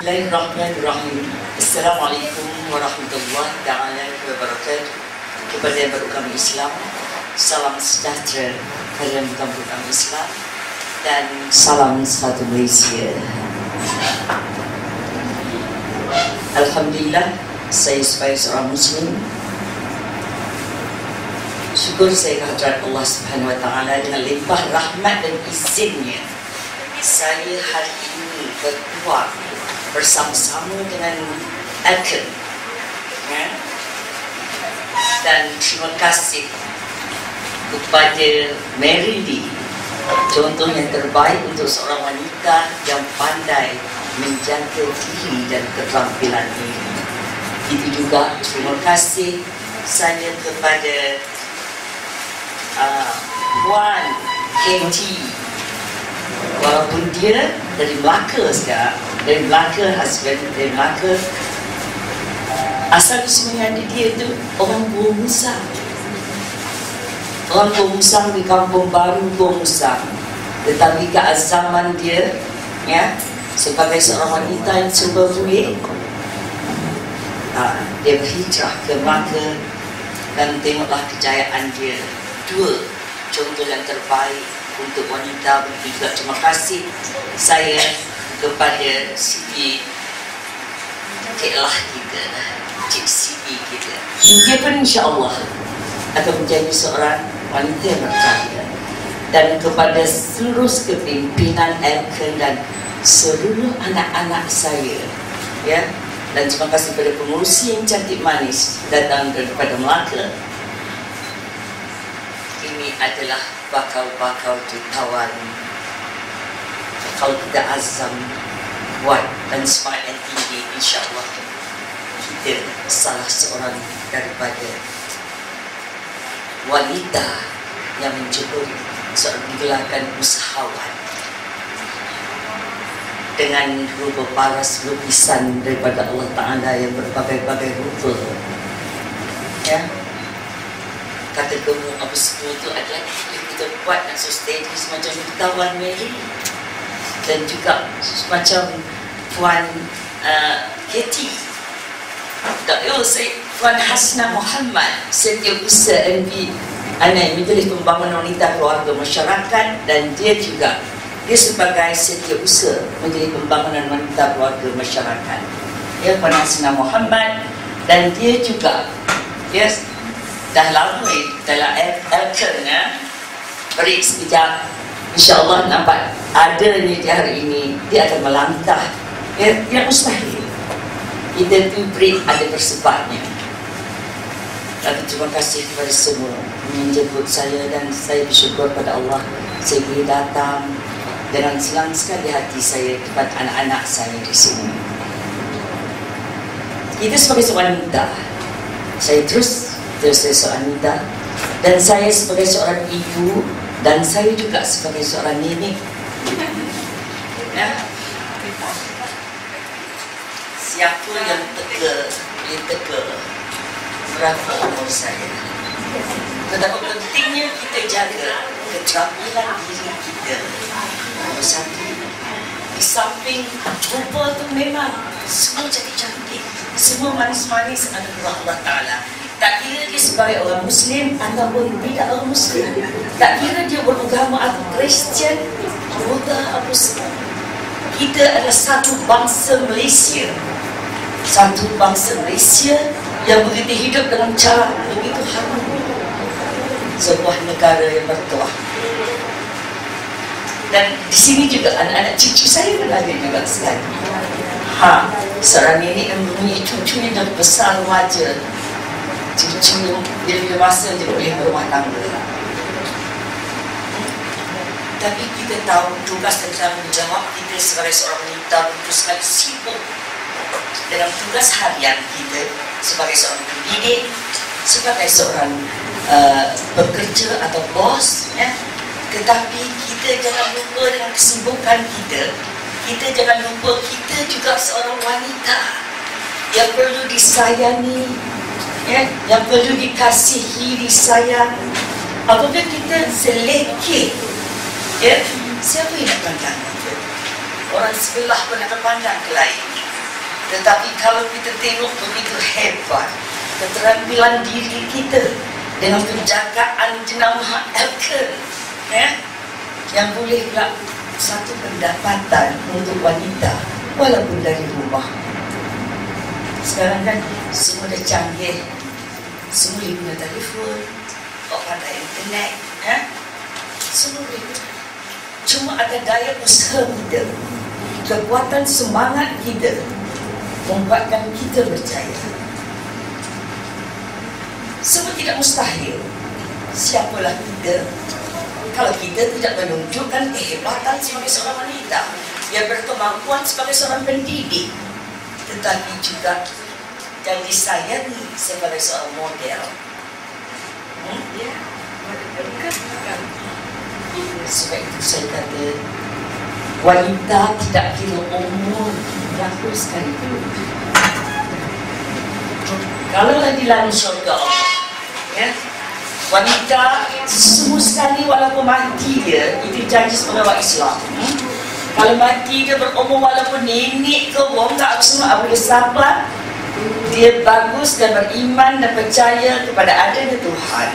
Bismillahirrahmanirrahim. Assalamualaikum warahmatullahi taala wabarakatuh. Kepada yang beragama Islam, salam sejahtera kepada yang bukan beragama Islam dan salam satu Malaysia. Alhamdulillah, saya sebagai seorang Muslim, syukur saya kehadirat Allah Subhanahu Wa Taala dengan limpah rahmat dan izinnya, saya hari ini berkuat bersama-sama dengan Akan, ya? Dan terima kasih kepada Mary Lee, contoh yang terbaik untuk seorang wanita yang pandai menjaga diri dan keterampilan diri. Itu juga terima kasih saya kepada Puan KT, walaupun dia dari Melaka sekarang, dari Melaka, husband dari Melaka, asal sebenarnya dia itu orang Gua Musang. Orang Gua Musang di Kampung Baru Gua Musang. Tetapi keazaman dia, ya, sebagai seorang wanita yang serba boleh, dia berhijrah ke Melaka dan tengoklah kejayaan dia. Dua contoh yang terbaik untuk wanita. Juga terima kasih saya kepada Siti Cik kita, Cik Siti kita. Dia pun insya-Allah akan menjadi seorang wanita yang berjaya. Dan kepada seluruh kepimpinan Elkan dan seluruh anak-anak saya, ya. Dan terima kasih kepada pengurusi yang cantik manis datang daripada Melaka. Ini adalah bakal-bakal jutawan. Kalau kita azam, kuat dan semangat yang tinggi, insya-Allah kita salah seorang daripada wanita yang menceburi seorang digelarkan usahawan dengan rupa paras lukisan daripada Allah Ta'ala yang berbagai-bagai rupa, ya. Kata kamu apa semua itu adalah kita buat dan sustain semacam jutawan Mary dan juga semacam Puan Katie, Puan Hasna Muhammad, Setiausaha MB Anak Majlis Pembangunan Wanita Keluarga Masyarakat, dan dia juga sebagai Setiausaha Majlis Pembangunan Wanita Keluarga Masyarakat, ya, Puan Hasna Muhammad. Dan dia juga, yes, dah lama dalam Elkan, ya. Beri sekejap, insya-Allah nampak adanya di hari ini, dia akan melangkah. Yang mustahil kita tu beri ada bersebabnya. Tapi terima kasih kepada semua menjemput saya, dan saya bersyukur pada Allah saya boleh datang dengan senang sekali hati saya kepada anak-anak saya di sini. Kita sebagai seorang wanita, saya terus saya seorang wanita, dan saya sebagai seorang ibu, dan saya juga sebagai seorang nenek, ya. Siapa yang teka berapa umur saya. Betapa pentingnya kita jaga keterampilan diri kita. Nomor satu, di samping rupa tu memang semua jadi cantik, semua manis-manis anugerah Allah Ta'ala. Tak kira dia sebagai orang Muslim ataupun tidak orang Muslim, tak kira dia beragama atau Kristian, Buddha atau semua, kita adalah satu bangsa Malaysia. Satu bangsa Malaysia yang begitu hidup dengan cara begitu harmoni. Sebuah negara yang bertuah. Dan di sini juga anak-anak cucu saya pun ada juga sekali. Seorang nenek yang mempunyai cucu yang dah besar remaja. Cucu dia bila masa dia boleh berumah tangga. Tapi kita tahu tugas dan tanggungjawab kita sebagai seorang wanita begitu sekali sibuk dalam tugas harian kita sebagai seorang pendidik, sebagai seorang pekerja atau bos, ya. Tetapi kita jangan lupa dengan kesibukan kita. Kita jangan lupa kita juga seorang wanita yang perlu disayangi, ya, yang perlu dikasihi, disayang. Apabila kita selekeh, ya, siapa yang nak pandang kita? Orang sebelah pun akan pandang ke lain. Tetapi kalau kita tengok begitu hebat keterampilan diri kita dengan penjagaan jenama Elken, yang boleh pula satu pendapatan untuk wanita walaupun dari rumah. Sekarang kan semua dah canggih, semua boleh guna telefon, pandai internet, semua boleh guna. Cuma ada daya usaha kita, kekuatan semangat kita membuatkan kita berjaya. Semua tidak mustahil. Siapalah kita kalau kita tidak menunjukkan kehebatan sebagai seorang wanita yang berkemampuan sebagai seorang pendidik, tetapi juga yang disayangi sebagai seorang model. Sebab itu saya kata wanita tidak kira umur berapa sekalipun. Kalaulah di dalam syurga Allah, wanita semua sekali walaupun mati dia, itu janji sebagai orang Islam. Kalau mati dia berumur walaupun nenek ke orang tak semua boleh sabar, dia bagus dan beriman dan percaya kepada adanya Tuhan,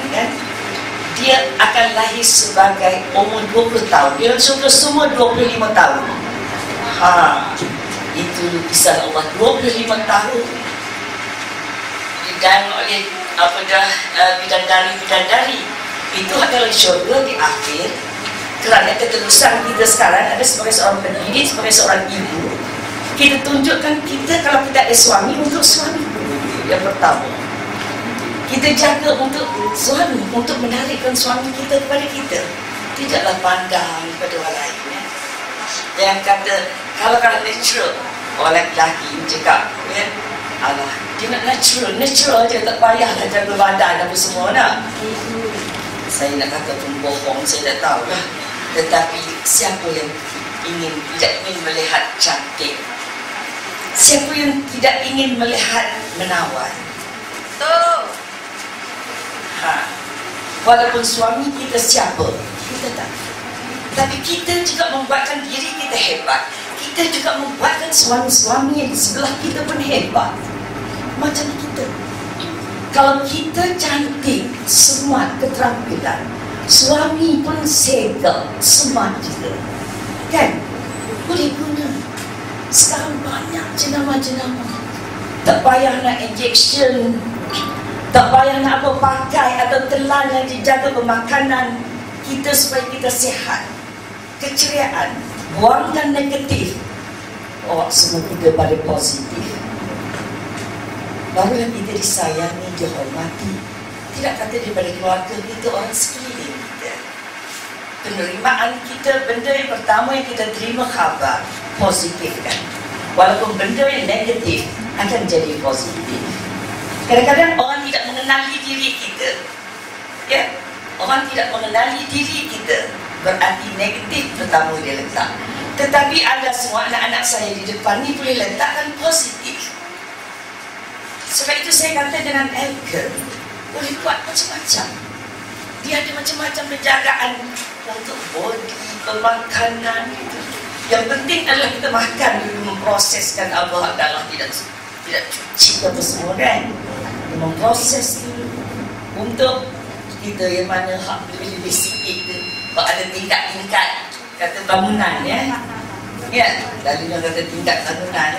dia akan lahir sebagai umur 20 tahun. Dia syurga semua 25 tahun. Itu lukisan Allah 25 tahun. Dan oleh bidadari itu adalah syurga di akhir. Kerana ketulusan kita sekarang ada sebagai seorang pendidik, sebagai seorang ibu, kita tunjukkan kita kalau kita ada suami, untuk suami dulu yang pertama. Kita jaga untuk suami, untuk menarikkan suami kita kepada kita, tidaklah pandang kepada orang lain. Yang kata kalau natural, orang lelaki cakap, Allah, dia nak natural je, tak payahlah jaga badan apa semua nak. Saya nak kata pembohong, saya tak tahulah. Tetapi siapa yang tidak ingin melihat cantik? Siapa yang tidak ingin melihat menawan? Walaupun suami kita siapa, kita tak. Tapi kita juga membuatkan diri kita hebat. Kita juga membuatkan suami-suami yang di sebelah kita pun hebat. Macam kita. Kalau kita cantik, smart, keterampilan, suami pun segel, smart juga, kan? Boleh guna. Sekarang banyak jenama-jenama. Tak payah nak injection, tak payah nak apa pakai atau telan yang dijaga pemakanan kita supaya kita sihat. Keceriaan, buangkan negatif, semua kita pada positif. Barulah kita disayangi, dihormati. Tidak kata daripada keluarga kita, orang sekeliling kita. Penerimaan kita, benda yang pertama yang kita terima khabar, positif kan. Walaupun benda yang negatif akan jadi positif. Kadang-kadang orang tidak mengenali diri kita. Orang tidak mengenali diri kita, berarti negatif pertama dia letak. Tetapi anda semua, anak-anak saya di depan ni boleh letakkan positif. Sebab itu saya kata dengan Elken, boleh buat macam-macam. Dia ada macam-macam penjagaan untuk body, pemakanan itu. Yang penting adalah kita makan dulu, memproseskan Allah adalah tidak cuci apa semua kan. Memproses dulu untuk kita yang mana hak lebih-lebih sikit tu. Kalau ada tingkat-tingkat kata bangunan lalu yang kata tingkat bangunan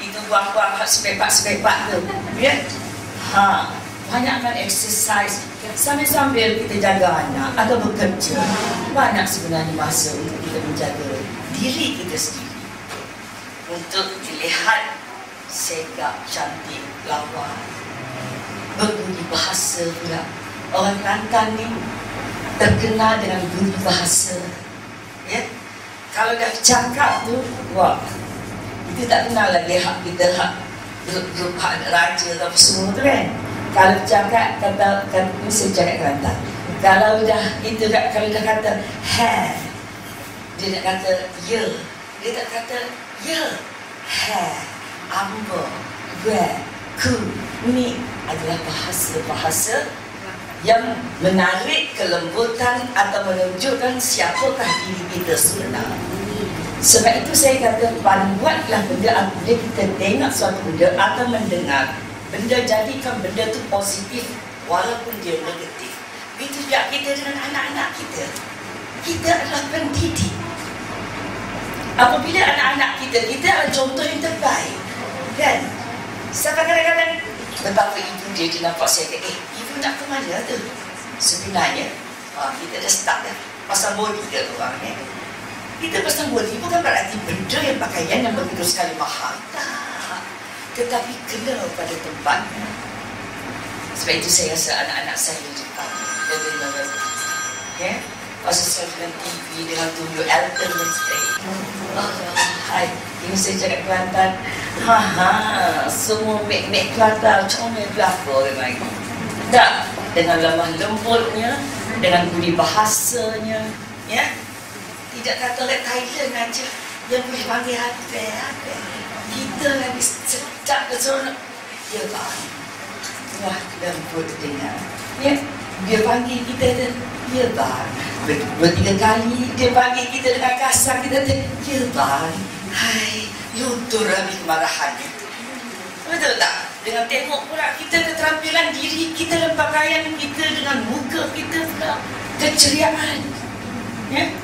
itu buang-buang hak sepepak-sepepak tu banyakkan exercise sambil kita jaga anak atau bekerja. Banyak sebenarnya masa untuk kita menjaga diri kita sendiri, untuk dilihat segak, cantik, lawa, berbudi bahasa pula. Orang Kelantan ni terkenal dengan budi bahasa. Kalau dah cakap tu, itu tak kenal lagi hak kita, grup hak raja atau semua tu kan. Kalau cakap kata saya cakap Kelantan. Kalau dah itu kalau dah kata dia nak kata dia tak kata ambo, ku, ni adalah bahasa-bahasa yang menarik kelembutan atau menunjukkan siapakah diri kita sebenarnya. Sebab itu saya kata, buatlah benda apabila kita tengok suatu benda atau mendengar benda, jadikan benda tu positif walaupun dia negatif. Begitu juga kita dengan anak-anak kita. Kita adalah pendidik. Apabila anak-anak kita adalah contoh yang terbaik, kan? Sampai kadang-kadang betapa ibu dia nampak saya kata, ibu nak ke mana tu? Sebenarnya kita dah start dah pasal body dia tu orang ni. Kita pasal body bukan berarti benda yang pakaian yang begitu sekali mahal, tak. Tetapi kena pada tempatnya. Sebab itu saya rasa anak-anak saya depan lebih mengerti. Ya? Pasal saya dengan TV, dengan tunjuk Elton dan sebagainya. Hai, ini saya cakap Kelantan. Semua mek-mek Kelantan comel belakang lagi. Tak, dengan lemah lembutnya, dengan budi bahasanya, ya. Tidak kata oleh Thailand aja yang boleh panggil apa. Kita lagi secak ke seronok. Dia panggil. Wah, lembut dengar. Ya, dia panggil kita tu, dia bang. Bertiga kali dia panggil kita dengan kasar, kita tu, dia bang. Hai, luntur habis kemarahan itu. Betul tak? Dengan tengok pula kita keterampilan diri kita dan pakaian kita, dengan muka kita pula keceriaan. Ya?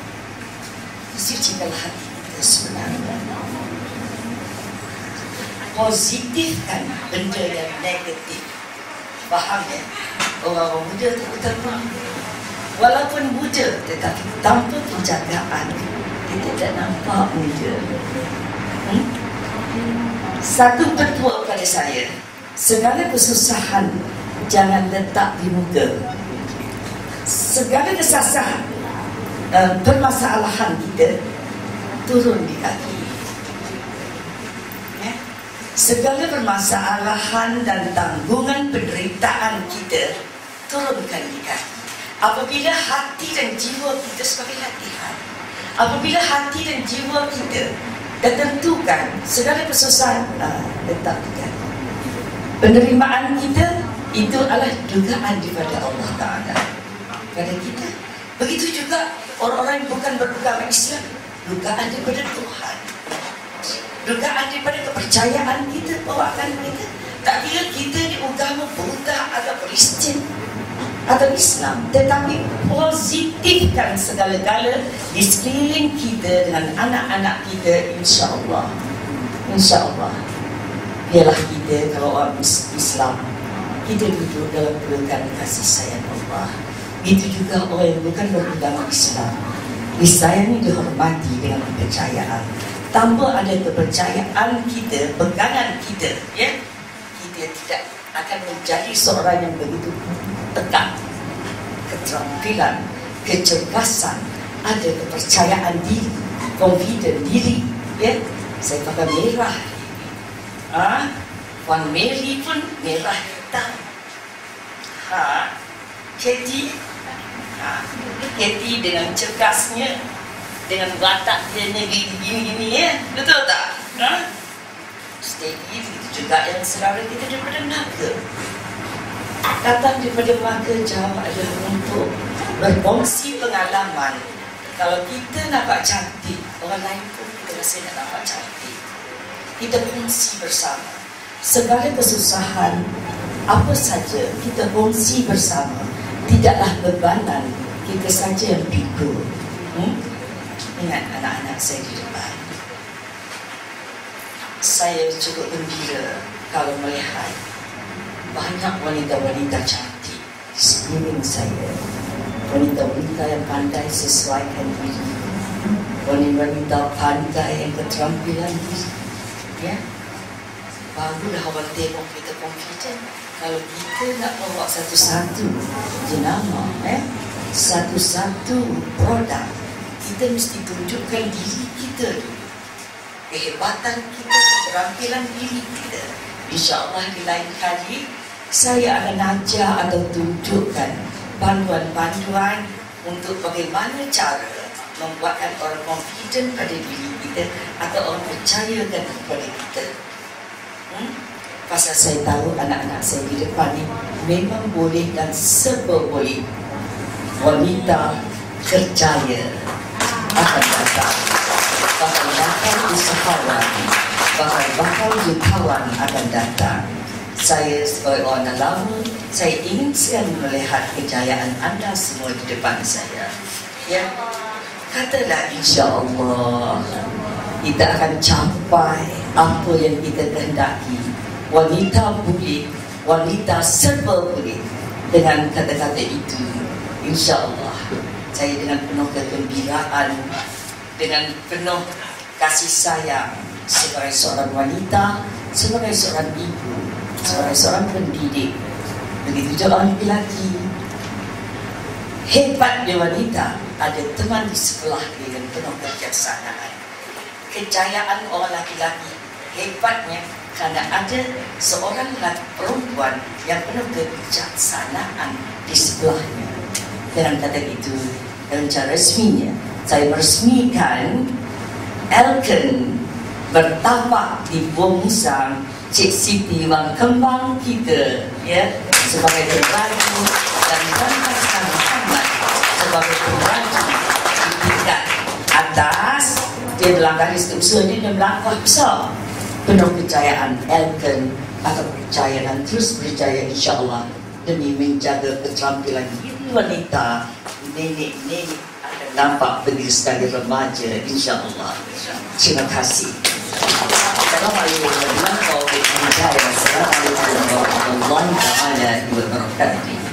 Sucikan hati kita sebenarnya. Positifkan benda yang negatif. Faham ya? Orang-orang muda tu utama. Walaupun muda, tetapi tanpa penjagaan, kita tak nampak muda. Satu petua pada saya, segala kesusahan jangan letak di muka. Segala kesusahan, permasalahan kita turun di kaki. Ya? Segala permasalahan dan tanggungan penderitaan kita turunkan di kaki. Apabila hati dan jiwa kita sebagai latihan, apabila hati dan jiwa kita dah tentukan segala kesusahan, letak di kaki. Penerimaan kita itu adalah dugaan daripada Allah Ta'ala pada kita. Begitu juga orang-orang yang bukan beragama Islam, dugaan daripada Tuhan, dugaan daripada kepercayaan kita, bawaan kita. Tak kira kita ni agama Buddha atau Kristian atau Islam, tetapi positifkan segala-gala di sekeliling kita dengan anak-anak kita, insya-Allah. Insya-Allah. Biarlah kita kalau orang Islam, kita duduk dalam pelukan kasih sayang Allah. Itu juga orang yang bukan beragama Islam, disayangi, dihormati dengan kepercayaan. Tanpa ada kepercayaan kita, pegangan kita, ya, kita tidak akan menjadi seorang yang begitu tegak. Keterampilan, kecerdasan, ada kepercayaan diri, confident diri, ya. Saya pakai merah. Puan Mary pun merah hitam. Katie dengan cerdasnya, dengan watak dia gini-gini, ya, betul tak? Steady, begitu juga yang saudara kita daripada Melaka. Datang daripada Melaka jauh adalah untuk berkongsi pengalaman. Kalau kita nampak cantik, orang lain pun kita rasa nak nampak cantik. Kita kongsi bersama segala kesusahan, apa saja kita kongsi bersama. Tidaklah bebanan kita saja yang pikul. Ingat anak-anak saya di depan. Saya cukup gembira kalau melihat banyak wanita-wanita cantik di sekeliling saya. Wanita-wanita yang pandai sesuaikan diri, wanita-wanita pandai yang keterampilan diri. Ya, barulah orang tengok kita confident. Kalau kita nak bawa satu-satu jenama, satu-satu produk, kita mesti tunjukkan diri kita dulu, kehebatan kita, keterampilan diri kita. InsyaAllah di lain kali saya akan ajar atau tunjukkan panduan-panduan untuk bagaimana cara membuatkan orang confident pada diri kita atau orang percayakan kepada kita. Pasal saya tahu anak-anak saya di depan ni memang boleh dan serba boleh. Wanita kerjaya akan datang. bakal usahawan, bakal jutawan akan datang. Saya sebagai orang lama, saya ingin sekali melihat kejayaan anda semua di depan saya. Ya, katalah insya-Allah kita akan capai apa yang kita kehendaki. Wanita boleh, wanita serba boleh. Dengan kata-kata itu, insya-Allah saya dengan penuh kegembiraan, dengan penuh kasih sayang sebagai seorang wanita, sebagai seorang ibu, sebagai seorang pendidik, begitu juga orang lelaki. Hebatnya wanita, ada teman di sebelah dengan penuh kebijaksanaan. Kejayaan orang laki-laki hebatnya karena ada seorang perempuan yang penuh kebijaksanaan di sebelahnya. Dengan kata itu, dalam cara resminya, saya meresmikan Elken bertapak di bungsang Cik Siti Wang Kembang kita, ya, sebagai pembantu, dan Tuan Hassan Muhammad sebagai pembantu di tingkat atas. Dia melangkah usaha dia melangkah besar. Penuh kejayaan Elken akan berjaya dan terus berjaya insya-Allah demi menjaga keterampilan diri wanita. Nenek-nenek akan nampak berdiri sebagai remaja insya-Allah. Terima kasih. Assalamualaikum warahmatullahi wabarakatuh.